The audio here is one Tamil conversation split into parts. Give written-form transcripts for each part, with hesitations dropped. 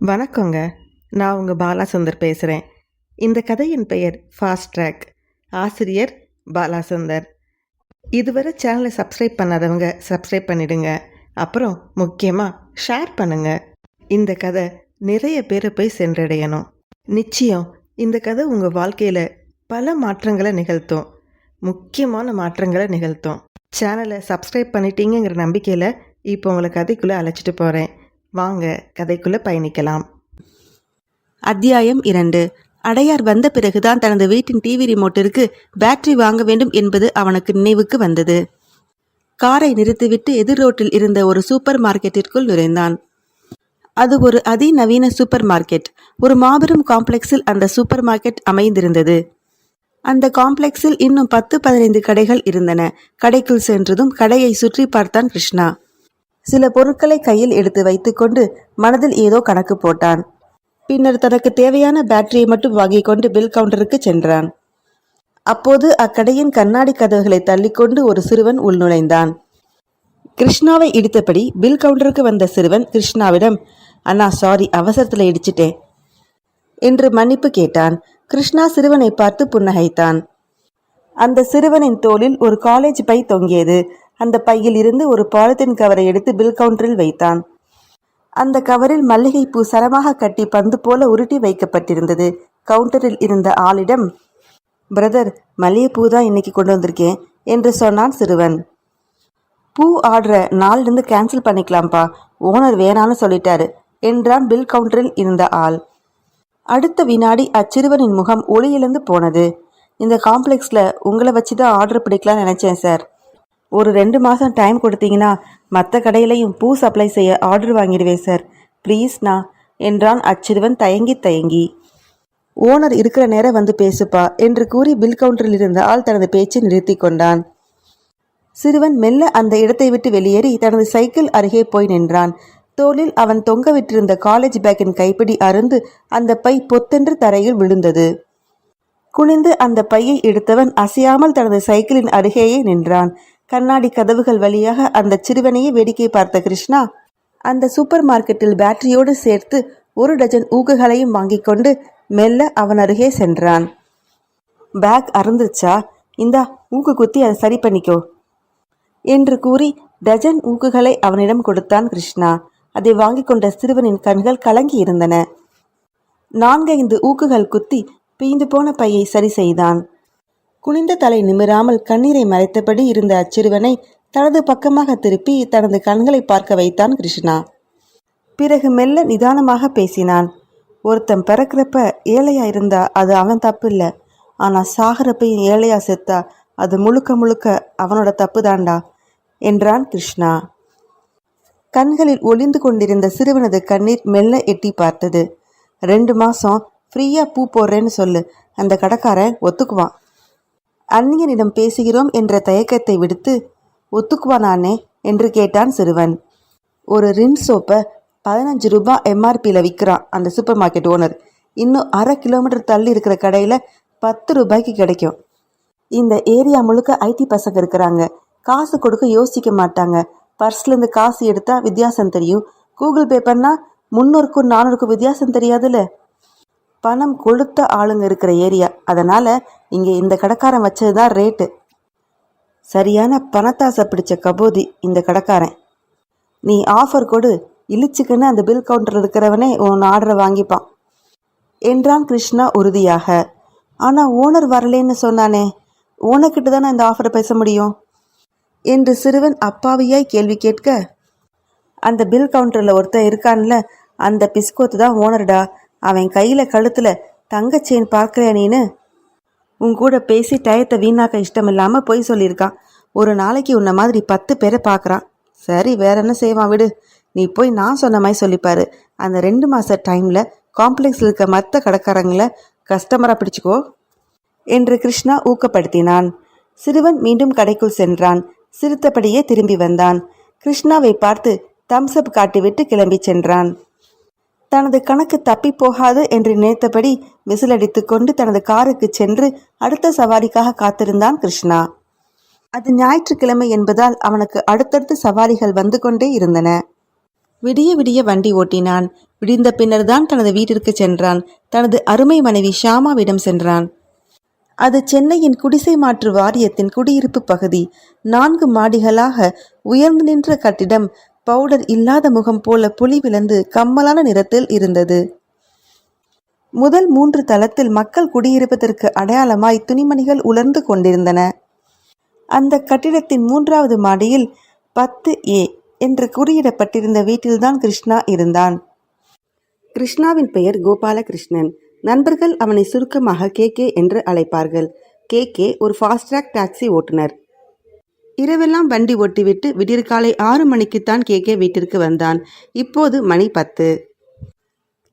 வணக்கங்க. நான் உங்கள் பாலாசுந்தர் பேசுகிறேன். இந்த கதையின் பெயர் ஃபாஸ்ட் ட்ராக். ஆசிரியர் பாலாசுந்தர். இதுவரை சேனலை சப்ஸ்கிரைப் பண்ணாதவங்க சப்ஸ்கிரைப் பண்ணிடுங்க. அப்புறம் முக்கியமாக ஷேர் பண்ணுங்கள். இந்த கதை நிறைய பேரை போய் சென்றடையணும். நிச்சயம் இந்த கதை உங்கள் வாழ்க்கையில் பல மாற்றங்களை நிகழ்த்தும். முக்கியமான மாற்றங்களை நிகழ்த்தும். சேனலை சப்ஸ்கிரைப் பண்ணிட்டீங்கிற நம்பிக்கையில் இப்போ உங்களை கதைக்குள்ளே அழைச்சிட்டு போகிறேன். வாங்க கதைக்குள்ளே பயணிக்கலாம். அத்தியாயம் 2. அடையார் வந்த பிறகுதான் தனது வீட்டின் டிவி ரிமோட்டிற்கு பேட்டரி வாங்க வேண்டும் என்பது அவனுக்கு நினைவுக்கு வந்தது. காரை நிறுத்திவிட்டு எதிர் ரோட்டில் இருந்த ஒரு சூப்பர் மார்க்கெட்டிற்குள் நுழைந்தான். அது ஒரு அதிநவீன சூப்பர் மார்க்கெட். ஒரு மாபெரும் காம்ப்ளெக்ஸில் அந்த சூப்பர் மார்க்கெட் அமைந்திருந்தது. அந்த காம்ப்ளெக்ஸில் இன்னும் 10-15 கடைகள் இருந்தன. கடைக்குள் சென்றதும் கடையை சுற்றி பார்த்தான் கிருஷ்ணா. சில பொருட்களை கையில் எடுத்து வைத்துக்கொண்டு மனதில் ஏதோ கணக்கு போட்டான். பின்னர் தனக்கு தேவையான பேட்டரியை மட்டும் வாங்கி கொண்டு பில் கவுண்டருக்கு சென்றான். அப்போது அக்கடையின் கண்ணாடி கதவுகளை தள்ளிக்கொண்டு ஒரு சிறுவன் உள்நுழைந்தான். கிருஷ்ணாவை இடித்தபடி பில் கவுண்டருக்கு வந்த சிறுவன் கிருஷ்ணாவிடம், "அண்ணா சாரி, அவசரத்தில் இடிச்சிட்டேன்" என்று மன்னிப்பு கேட்டான். கிருஷ்ணா சிறுவனை பார்த்து புன்னகைத்தான். அந்த சிறுவனின் தோளில் ஒரு காலேஜ் பை தொங்கியது. அந்த பையில் இருந்து ஒரு பாலித்தீன் கவரை எடுத்து பில் கவுண்டரில் வைத்தான். அந்த கவரில் மல்லிகைப்பூ சரமாக கட்டி பந்து போல உருட்டி வைக்கப்பட்டிருந்தது. கவுண்டரில் இருந்த ஆளிடம், "பிரதர், மல்லிகைப்பூ தான் இன்னைக்கு கொண்டு வந்திருக்கேன்" என்று சொன்னான் சிறுவன். "பூ ஆர்டரை நாளிலிருந்து கேன்சல் பண்ணிக்கலாம்ப்பா, ஓனர் வேணான்னு சொல்லிட்டாரு" என்றான் பில் கவுண்டரில் இருந்த ஆள். அடுத்த வினாடி அச்சிறுவனின் முகம் ஒளியிழந்து போனது. "இந்த காம்ப்ளெக்ஸில் உங்களை வச்சு தான் ஆர்டர் பிடிக்கலாம்னு நினச்சேன் சார். ஒரு 2 மாதம் டைம் கொடுத்தீங்கன்னா மற்ற கடையிலையும் பூ சப்ளை செய்ய ஆர்டர் வாங்கிடுவேன் சார், ப்ளீஸ்ண்ணா" என்றான் அச்சிறுவன் தயங்கி தயங்கி. "ஓனர் இருக்கிற நேரம் வந்து பேசுப்பா" என்று கூறி பில் கவுண்டரில் இருந்த ஆள் தனது பேச்சை நிறுத்தி கொண்டான். சிறுவன் மெல்ல அந்த இடத்தை விட்டு வெளியேறி தனது சைக்கிள் அருகே போய் நின்றான். தோளில் அவன் தொங்க விட்டிருந்த காலேஜ் பேக்கின் கைப்பிடி அருந்து அந்த பை பொத்தென்று தரையில் விழுந்தது. குனிந்து அந்த பையை எடுத்தவன் அசையாமல் தனது சைக்கிளின் அருகேயே நின்றான். கண்ணாடி கதவுகள் வழியாக அந்த சிறுவனையே வேடிக்கை பார்த்த கிருஷ்ணா அந்த சூப்பர் மார்க்கெட்டில் பேட்டரியோடு சேர்த்து 1 டஜன் ஊக்குகளையும் வாங்கி கொண்டு மெல்ல அவன் அருகே சென்றான். "பேக் அறந்துச்சா? இந்தா ஊக்கு குத்தி அதை சரி பண்ணிக்கோ" என்று கூறி டஜன் ஊக்குகளை அவனிடம் கொடுத்தான் கிருஷ்ணா. அதை வாங்கி கொண்ட சிறுவனின் கண்கள் கலங்கி இருந்தன. 4-5 ஊக்குகள் குத்தி பீந்து போன பையை சரி செய்தான். குனிந்த தலை நிமிராமல் கண்ணீரை மறைத்தபடி இருந்த அச்சிறுவனை தனது பக்கமாக திருப்பி தனது கண்களை பார்க்க வைத்தான் கிருஷ்ணா. பிறகு மெல்ல நிதானமாக பேசினான். "ஒருத்தன் பிறக்கிறப்ப ஏழையா இருந்தா அது அவன் தப்பு இல்லை, ஆனா சாகிறப்பையும் ஏழையா செத்தா அது முழுக்க முழுக்க அவனோட தப்பு தாண்டா" என்றான் கிருஷ்ணா. கண்களில் ஒளிந்து கொண்டிருந்த சிறுவனது கண்ணீர் மெல்ல எட்டி பார்த்தது. 2 மாசம் ஃப்ரீயா பூ போடுறேன்னு சொல்லு, அந்த கடைக்காரன் ஒத்துக்குவான். அந்நியனிடம் பேசுகிறோம் என்ற தயக்கத்தை விடுத்து, "ஒத்துக்குவானானே" என்று கேட்டான் சிறுவன். "ஒரு ரின் சோப்பை 15 ரூபாய் எம்ஆர்பியில் விற்கிறான் அந்த சூப்பர் மார்க்கெட் ஓனர். இன்னும் 1/2 கிலோமீட்டர் தள்ளி இருக்கிற கடையில் 10 ரூபாய்க்கு கிடைக்கும். இந்த ஏரியா முழுக்க ஐடி பசங்க இருக்கிறாங்க. காசு கொடுக்க யோசிக்க மாட்டாங்க. பர்ஸ்லேருந்து காசு எடுத்தா வித்தியாசம் தெரியும். கூகுள் பே பண்ணால் 300க்கும் 400க்கும் வித்தியாசம் தெரியாதுல்ல. பணம் கொளுத்த ஆளுங்க இருக்கிற ஏரியா. அதனால் இங்கே இந்த கடைக்காரன் வச்சது தான் ரேட்டு. சரியான பணத்தாசை பிடிச்ச கபோதி இந்த கடைக்காரன். நீ ஆஃபர் கொடு, இழிச்சுக்குன்னு அந்த பில் கவுண்டரில் இருக்கிறவனே உன் ஆர்டரை வாங்கிப்பான்" என்றான் கிருஷ்ணா உறுதியாக. "ஆனால் ஓனர் வரலேன்னு சொன்னானே, ஓனர்கிட்ட தானே இந்த ஆஃபரை பேச முடியும்" என்று சிறுவன் அப்பாவியாய் கேள்வி கேட்க, "அந்த பில் கவுண்டரில் ஒருத்தன் இருக்கான்ல, அந்த பிஸ்கோத்து தான் ஓனர்டா. அவன் கையில் கழுத்தில் தங்க செயின் பார்க்கலையா நீனு? உன் கூட பேசி டயத்தை வீணாக்க இஷ்டமில்லாமல் பொய் சொல்லியிருக்கான். ஒரு நாளைக்கு உன்னை மாதிரி 10 பேரை பார்க்குறான். சரி, வேற என்ன செய்வான் விடு. நீ போய் நான் சொன்ன மாதிரி சொல்லிப்பாரு. அந்த 2 மாத டைமில் காம்ப்ளெக்ஸில் இருக்க மற்ற கடைக்காரங்களை கஸ்டமராக பிடிச்சிக்கோ" என்று கிருஷ்ணா ஊக்கப்படுத்தினான். சிறுவன் மீண்டும் கடைக்குள் சென்றான். சிரித்தபடியே திரும்பி வந்தான். கிருஷ்ணாவை பார்த்து தம்ஸ்அப் காட்டிவிட்டு கிளம்பி சென்றான். தனது கணக்கு தப்பி போகாது என்று நினைத்தபடி விசிலடித்து கொண்டு தனது காருக்கு சென்று அடுத்த சவாரிக்காக காத்திருந்தான் கிருஷ்ணா. அது ஞாயிற்றுக்கிழமை என்பதால் அவனுக்கு அடுத்தடுத்து சவாரிகள் வந்து கொண்டே இருந்தன. விடிய விடிய வண்டி ஓட்டினான். விடிந்த பின்னர்தான் தனது வீட்டிற்கு சென்றான். தனது அருமை மனைவி ஷாமாவிடம் சென்றான். அது சென்னையின் குடிசை மாற்று வாரியத்தின் குடியிருப்பு பகுதி. 4 மாடிகளாக உயர்ந்து நின்ற கட்டிடம் பவுடர் இல்லாத முகம் போல புலி விழுந்து கம்மலான நிறத்தில் இருந்தது. முதல் 3 தளத்தில் மக்கள் குடியிருப்பதற்கு அடையாளமாய் துணிமணிகள் உலர்ந்து கொண்டிருந்தன. அந்த கட்டிடத்தின் 3வது மாடியில் 10A என்று குறியிடப்பட்டிருந்த வீட்டில்தான் கிருஷ்ணா இருந்தான். கிருஷ்ணாவின் பெயர் கோபாலகிருஷ்ணன். நண்பர்கள் அவனை சுருக்கமாக KK என்று அழைப்பார்கள். KK ஒரு ஃபாஸ்ட்ராக் டாக்ஸி ஓட்டுநர். இரவெல்லாம் வண்டி ஓட்டிவிட்டு விடியற்காலை 6 மணிக்குத்தான் KK வீட்டிற்கு வந்தான். இப்போது மணி 10.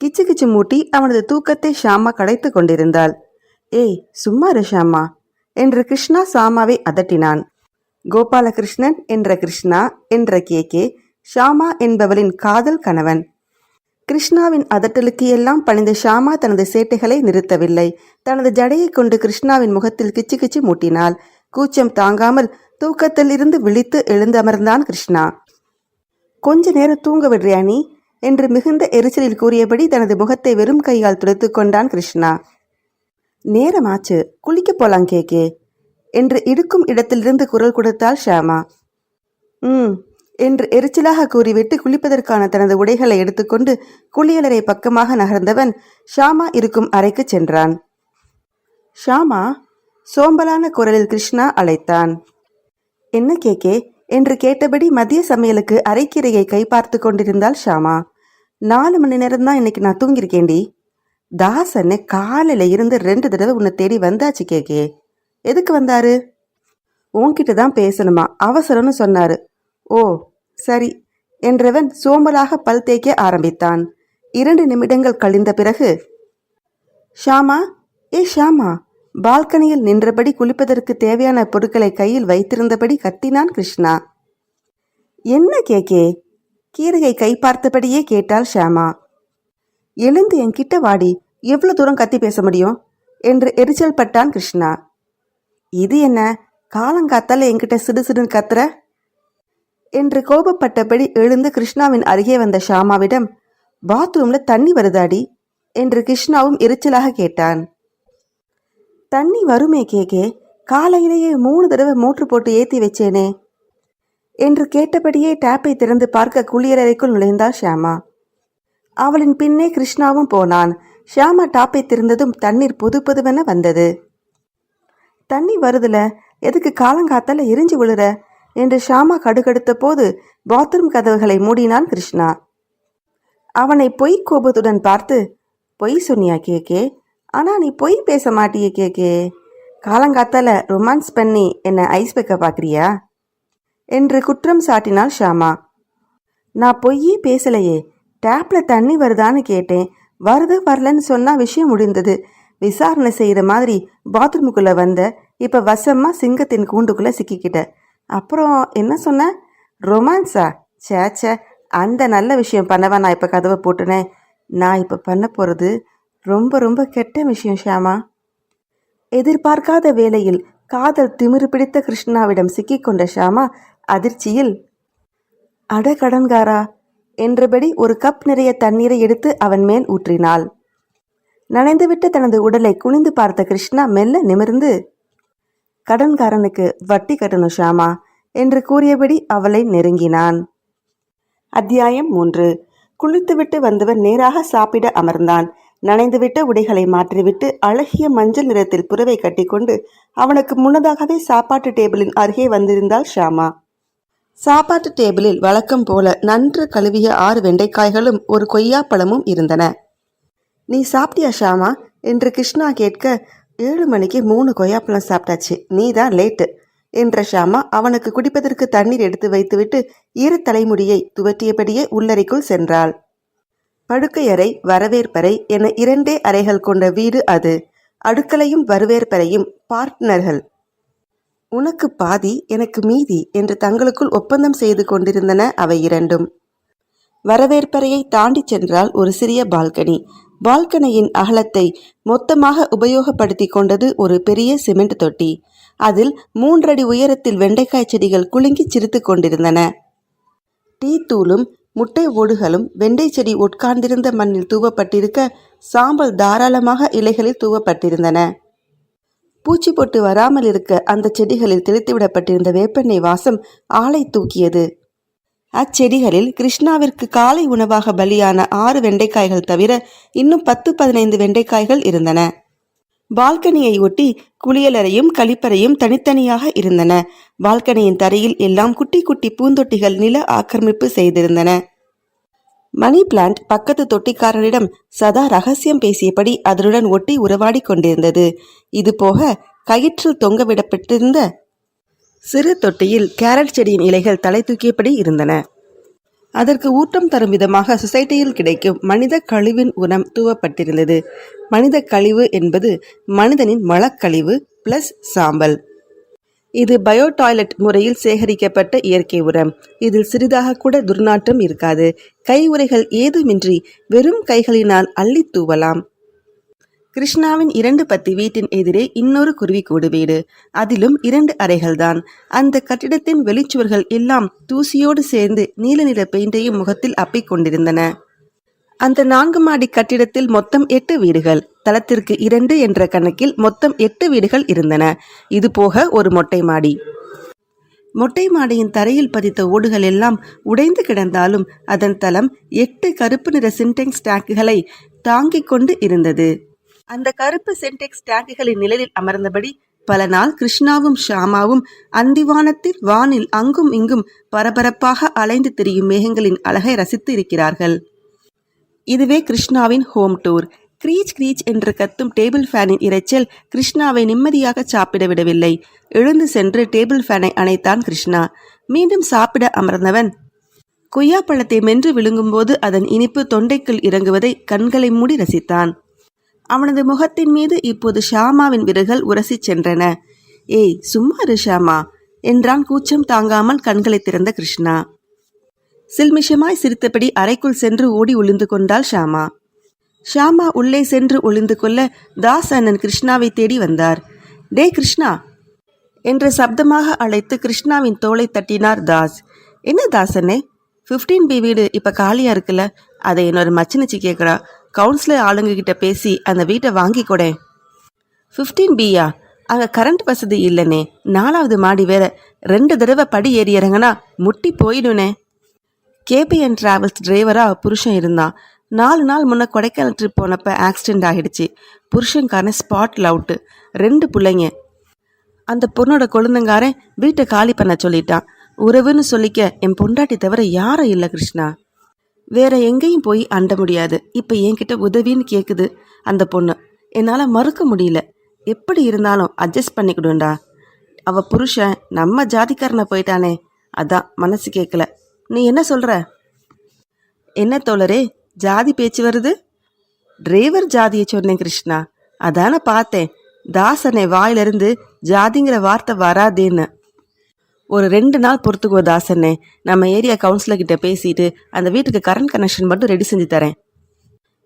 கிச்சு கிச்சு மூட்டி அவனது தூக்கத்தை ஷாமா கடைத்து கொண்டிருந்தாள். ஏய் சும்மா இரு ஷாமா என்று கிருஷ்ணா ஷாமாவை அதட்டினான். கோபாலகிருஷ்ணன் என்ற கிருஷ்ணா என்ற KK ஷாமா என்பவளின் காதல் கணவன். கிருஷ்ணாவின் அதட்டலுக்கு எல்லாம் பணிந்த ஷாமா தனது சேட்டைகளை நிறுத்தவில்லை. தனது ஜடையை கொண்டு கிருஷ்ணாவின் முகத்தில் கிச்சு கிச்சு மூட்டினாள். கூச்சம் தாங்காமல் தூக்கத்தில் இருந்து விழித்து எழுந்தமர்ந்தான் கிருஷ்ணா. கொஞ்ச நேரம் தூங்க விடுறியா நீ என்று மிகுந்த எரிச்சலில் கூறியபடி தனது முகத்தை வெறும் கையால் துடைத்து கொண்டான் கிருஷ்ணா. நேரமாச்சு, குளிக்க போலாம் KK என்று இடுக்கும் இடத்திலிருந்து குரல் கொடுத்தாள் ஷாமா. என்று எரிச்சலாக கூறிவிட்டு குளிப்பதற்கான தனது உடைகளை எடுத்துக்கொண்டு குளியலறை பக்கமாக நகர்ந்தவன் ஷாமா இருக்கும் அறைக்கு சென்றான். ஷாமா சோம்பலான குரலில் கிருஷ்ணா அழைத்தான். என்ன KK என்று கேட்டபடி மதிய சமையலுக்கு அரைக்கீரையை கை பார்த்து கொண்டிருந்தாள் ஷாமா. 4 மணி நேரம்தான் இன்னைக்கு நான் தூங்கியிருக்கேண்டி. தாசன்னு காலையில இருந்து 2 தடவை உன்னை தேடி வந்தாச்சு KK. எதுக்கு வந்தாரு? உன்கிட்ட தான் பேசணுமா, அவசரம்னு சொன்னாரு. ஓ சரி என்றவன் சோம்பலாக பல் தேய்க்க ஆரம்பித்தான். 2 நிமிடங்கள் கழிந்த பிறகு ஷாமா ஷாமா பால்கனியில் நின்றபடி குளிப்பதற்கு தேவையான பொருட்களை கையில் வைத்திருந்தபடி கத்தினான் கிருஷ்ணா. என்ன KK? கீரையை கை பார்த்தபடியே கேட்டாள் ஷாமா. எழுந்து என்கிட்ட வாடி, எவ்வளவு தூரம் கத்தி பேச முடியும் என்று எரிச்சல் பட்டான் கிருஷ்ணா. இது என்ன காலங்காத்தால என்கிட்ட சிடுசிடுன்னு கத்துற என்று கோபப்பட்டபடி எழுந்து கிருஷ்ணாவின் அருகே வந்த ஷாமாவிடம் பாத்ரூம்ல தண்ணி வருதாடி என்று கிருஷ்ணாவும் எரிச்சலாக கேட்டான். தண்ணி வருமே KK, காலையிலேயே 3 தடவை மோட்ரு போட்டு ஏற்றி வச்சேனே என்று கேட்டபடியே டேப்பை திறந்து பார்க்க குளியலறைக்குள் நுழைந்தாள் ஷாமா. அவளின் பின்னே கிருஷ்ணாவும் போனான். ஷாமா டாப்பை திறந்ததும் தண்ணீர் புது புதுவென வந்தது. தண்ணி வருதுல, எதுக்கு காலங்காத்தால எரிஞ்சு விழுற என்று ஷாமா கடுகடுத்த போது பாத்ரூம் கதவுகளை மூடினான் கிருஷ்ணா. அவனை பொய் கோபத்துடன் பார்த்து, பொய் சொன்னியா KK? ஆனா நீ பொய் பேச மாட்டியே KK. காலங்காத்தால ரொமான்ஸ் பண்ணி என்ன ஐஸ் வைக்க பார்க்குறியா என்று குற்றம் சாட்டினாள் ஷாமா. நான் பொய்யே பேசலையே, டேப்ல தண்ணி வருதான்னு கேட்டேன். வருது வரலன்னு சொன்னா விஷயம் முடிந்தது. விசாரணை செய்கிற மாதிரி பாத்ரூமுக்குள்ளே வந்த, இப்போ வசமா சிங்கத்தின் கூண்டுக்குள்ளே சிக்கிக்கிட்ட. அப்புறம் என்ன சொன்ன? ரொமான்ஸா? சேச்சே, அந்த நல்ல விஷயம் பண்ணவா நான் இப்போ கதவை போட்டுனேன். நான் இப்போ பண்ண போகிறது ரொம்ப ரொம்ப கெட்ட விஷயம் ஷாமா. எதிர்பார்க்காத வேளையில் காதல் திமிரு பிடித்த கிருஷ்ணாவிடம் சிக்கிக்கொண்ட ஷாமா அதிர்ச்சியில் அட கடன்காரா என்றபடி ஒரு கப் நிறைய தண்ணீரை எடுத்து அவன் மேல் ஊற்றினாள். நனைந்துவிட்ட தனது உடலை குனிந்து பார்த்த கிருஷ்ணா மெல்ல நிமிர்ந்து, கடன்காரனுக்கு வட்டி கட்டணும் ஷாமா என்று கூறியபடி அவளை நெருங்கினான். அத்தியாயம் 3. குளித்துவிட்டு வந்தவன் நேராக சாப்பிட அமர்ந்தான். நனைந்துவிட்ட உடைகளை மாற்றிவிட்டு அழகிய மஞ்சள் நிறத்தில் புறவை கட்டிக்கொண்டு அவனுக்கு முன்னதாகவே சாப்பாட்டு டேபிளின் அருகே வந்திருந்தாள் ஷாமா. சாப்பாட்டு டேபிளில் வழக்கம் போல நன்று கழுவிய 6 வெண்டைக்காய்களும் ஒரு கொய்யாப்பழமும் இருந்தன. நீ சாப்பிட்டியா ஷாமா என்று கிருஷ்ணா கேட்க, 7 மணிக்கு 3 கொய்யாப்பழம் சாப்பிட்டாச்சு, நீ தான் லேட்டு என்ற ஷாமா அவனுக்கு குடிப்பதற்கு தண்ணீர் எடுத்து வைத்துவிட்டு ஈர தலைமுடியை துவட்டியபடியே உள்ளறைக்குள் சென்றாள். படுக்கையறை, வரவேற்பறை என 2 அறைகள் கொண்ட வீடு அது. அடுக்கலையும் வரவேற்பறையும் பார்ட்னர்கள். உனக்கு பாதி எனக்கு மீதி என்று தங்களுக்குள் ஒப்பந்தம் செய்து கொண்டிருந்தன அவை 2ம். வரவேற்பறையை தாண்டி சென்றால் ஒரு சிறிய பால்கனி. பால்கனியின் அகலத்தை மொத்தமாக உபயோகப்படுத்தி கொண்டது ஒரு பெரிய சிமெண்ட் தொட்டி. அதில் 3 அடி உயரத்தில் வெண்டைக்காய் செடிகள் குலுங்கி சிரித்து கொண்டிருந்தன. டீ தூளும் முட்டை ஓடுகளும் வெண்டை செடி உட்கார்ந்திருந்த மண்ணில் தூவப்பட்டிருக்க சாம்பல் தாராளமாக இலைகளில் தூவப்பட்டிருந்தன. பூச்சி பொட்டு வராமல் இருக்க அந்த செடிகளில் தெளித்துவிடப்பட்டிருந்த வேப்பெண்ணெய் வாசம் ஆளை தூக்கியது. அச்செடிகளில் கிருஷ்ணாவிற்கு காலை உணவாக பலியான 6 வெண்டைக்காய்கள் தவிர இன்னும் 10-15 வெண்டைக்காய்கள் இருந்தன. பால்கனியை ஒட்டி குளியலறையும் கழிப்பறையும் தனித்தனியாக இருந்தன. பால்கனியின் தரையில் எல்லாம் குட்டி குட்டி பூந்தொட்டிகள் நில ஆக்கிரமிப்பு செய்திருந்தன. மணி பிளான்ட் பக்கத்து தொட்டிக்காரரிடம் சதா ரகசியம் பேசியபடி அதனுடன் ஒட்டி உறவாடி கொண்டிருந்தது. இது போக கயிற்றில் தொங்கவிடப்பட்டிருந்த சிறு தொட்டியில் கேரட் செடியின் இலைகள் தலை தூக்கியபடி இருந்தன. அதற்கு ஊட்டம் தரும் விதமாக சொசைட்டியில் கிடைக்கும் மனித கழிவின் உரம் தூவப்பட்டிருந்தது. மனித கழிவு என்பது மனிதனின் மலக்கழிவு பிளஸ் சாம்பல். இது பயோ டாய்லெட் முறையில் சேகரிக்கப்பட்ட இயற்கை உரம். இதில் சிறிதாக கூட துர்நாற்றம் இருக்காது. கை உறைகள் ஏதுமின்றி வெறும் கைகளினால் அள்ளி தூவலாம். கிருஷ்ணாவின் 2 பத்தி வீட்டின் எதிரே இன்னொரு குருவிக்கூடு வீடு. அதிலும் 2 அறைகள்தான். அந்த கட்டிடத்தின் வெளிச்சுவர்கள் எல்லாம் தூசியோடு சேர்ந்து நீல நிற பெயிண்டையும் முகத்தில் அப்பிக் கொண்டிருந்தன. அந்த 4 மாடி கட்டிடத்தில் மொத்தம் 8 வீடுகள். தளத்திற்கு 2 என்ற கணக்கில் மொத்தம் 8 வீடுகள் இருந்தன. இது போக ஒரு மொட்டை மாடி. மொட்டை மாடியின் தரையில் பதித்த ஓடுகள் எல்லாம் உடைந்து கிடந்தாலும் அதன் தளம் 8 கருப்பு நிற சின்டெக்ஸ் டேங்குகளை தாங்கிக் கொண்டு இருந்தது. அந்த கருப்பு சின்டெக்ஸ் டேங்குகளின் நிழலில் அமர்ந்தபடி பல நாள் கிருஷ்ணாவும் ஷாமாவும் அந்திவானத்தில் வானில் அங்கும் இங்கும் பரபரப்பாக அலைந்து திரியும் மேகங்களின் அழகை ரசித்து இருக்கிறார்கள். இதுவே கிருஷ்ணாவின் ஹோம் டூர். கிரீச் கிரீச் என்று கத்தும் டேபிள் ஃபேனின் இரைச்சல் கிருஷ்ணாவை நிம்மதியாக சாப்பிட விடவில்லை. எழுந்து சென்று டேபிள் ஃபேனை அணைத்தான் கிருஷ்ணா. மீண்டும் சாப்பிட அமர்ந்தவன் கொய்யாப்பழத்தை மென்று விழுங்கும்போது அதன் இனிப்பு தொண்டைக்குள் இறங்குவதை கண்களை மூடி ரசித்தான். அவனது முகத்தின் மீது இப்போது ஷாமாவின் விரல்கள் உரசிச் சென்றன. ஏய் சும்மாரு ஷாமா என்றான் கூச்சம் தாங்காமல் கண்களை திறந்த கிருஷ்ணா. சில்மிஷமாய் சிரித்தபடி அறைக்குள் சென்று ஓடி ஒளிந்து கொண்டாள் ஷாமா. ஷாமா உள்ளே சென்று ஒளிந்து கொள்ள தாஸ் அண்ணன் கிருஷ்ணாவை தேடி வந்தார். டே கிருஷ்ணா என்ற சப்தமாக அழைத்து கிருஷ்ணாவின் தோளை தட்டினார் தாஸ். என்ன தாசண்ணே, 15B வீடு இப்ப காலியா இருக்குல்ல, அதை என்னோட மச்சினிச்சு கேட்குறா. கவுன்சிலர் ஆளுங்க கிட்ட பேசி அந்த வீட்டை வாங்கி கொடேன். 15Bயா? அங்கே கரண்ட் வசதி இல்லைனே, 4வது மாடி வேற, 2 தடவை படி ஏறி இறங்கினா முட்டி போயிடுனே. கேபிஎன் டிராவல்ஸ் டிரைவராக புருஷன் இருந்தான். 4 நாள் முன்ன கொடைக்கானல் ட்ரிப் போனப்போ ஆக்சிடென்ட் ஆகிடுச்சு. புருஷன்காரன் ஸ்பாட்டில் அவுட்டு, 2 பிள்ளைங்க. அந்த பொண்ணோட கொழுந்தங்காரன் வீட்டை காலி பண்ண சொல்லிட்டான். உறவுன்னு சொல்லிக்க என் பொண்டாட்டி தவிர யாரும் இல்லை கிருஷ்ணா. வேற எங்கேயும் போய் அண்ட முடியாது. இப்போ என்கிட்ட உதவின்னு கேட்குது அந்த பொண்ணு. என்னால் மறுக்க முடியல. எப்படி இருந்தாலும் அட்ஜஸ்ட் பண்ணிக்கிடுண்டா. அவ புருஷன் நம்ம ஜாதிக்காரனை போயிட்டானே, அதான் மனசு கேட்கல. நீ என்ன சொல்கிற? என்ன தோழரே ஜாதி பேச்சு வருது? டிரைவர் ஜாதியை சொன்னேன் கிருஷ்ணா. அதானே பார்த்தேன். தாசனை வாயிலிருந்து ஜாதிங்கிற வார்த்தை வராதேன்னு. ஒரு 2 நாள் பொறுத்துக்கோ தாசண்ணே. நம்ம ஏரியா கவுன்சிலர்கிட்ட பேசிட்டு அந்த வீட்டுக்கு கரண்ட் கனெக்ஷன் மட்டும் ரெடி செஞ்சு தரேன்.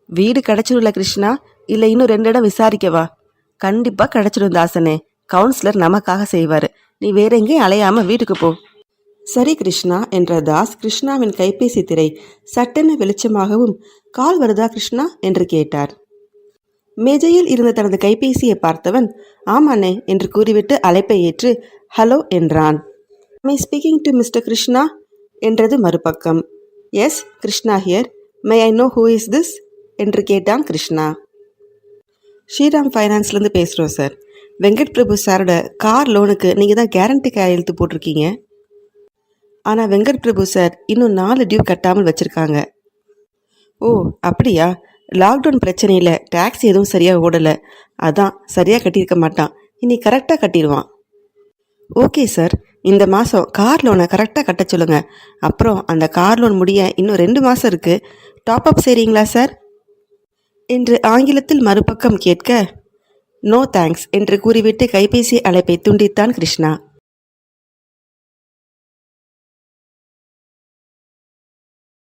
வீடு கிடைச்சிடும்ல கிருஷ்ணா, இல்லை இன்னும் 2 இடம் விசாரிக்கவா? கண்டிப்பாக கிடைச்சிடும் தாசண்ணே. கவுன்சிலர் நமக்காக செய்வார். நீ வேற எங்கேயும் அலையாமல் வீட்டுக்கு போ. சரி கிருஷ்ணா என்ற தாஸ் கிருஷ்ணாவின் கைபேசி திரை சட்டென வெளிச்சமாகவும், கால் வருதா கிருஷ்ணா என்று கேட்டார். மேஜையில் இருந்த தனது கைபேசியை பார்த்தவன் ஆமாண்ணே என்று கூறிவிட்டு அழைப்பை ஏற்று ஹலோ என்றான். My speaking to mister Krishna என்றது மறுபக்கம். Yes Krishna here. May I know who is this என்று கேட்டான் கிருஷ்ணா. ஸ்ரீராம் ஃபைனான்ஸ்லேருந்து பேசுகிறோம் சார். வெங்கட் பிரபு சாரோட கார் லோனுக்கு நீங்கள் தான் கேரண்டி கையெழுத்து போட்டிருக்கீங்க. ஆனால் வெங்கட் பிரபு சார் இன்னும் 4 டியூ கட்டாமல் வச்சுருக்காங்க. ஓ அப்படியா? லாக்டவுன் பிரச்சனையில் டேக்ஸ் எதுவும் சரியாக ஓடலை, அதான் சரியாக கட்டியிருக்க மாட்டான். இனி கரெக்டாக கட்டிடுவான். ஓகே சார், இந்த மாதம் கார் லோனை கரெக்டாக கட்ட சொல்லுங்கள். அப்புறம் அந்த கார் லோன் முடிய இன்னும் 2 மாதம் இருக்குது. டாப் அப் செய்கிறீங்களா சார் என்று ஆங்கிலத்தில் மறுபக்கம் கேட்க நோ தேங்க்ஸ் என்று கூறிவிட்டு கைபேசி அழைப்பை துண்டித்தான் கிருஷ்ணா.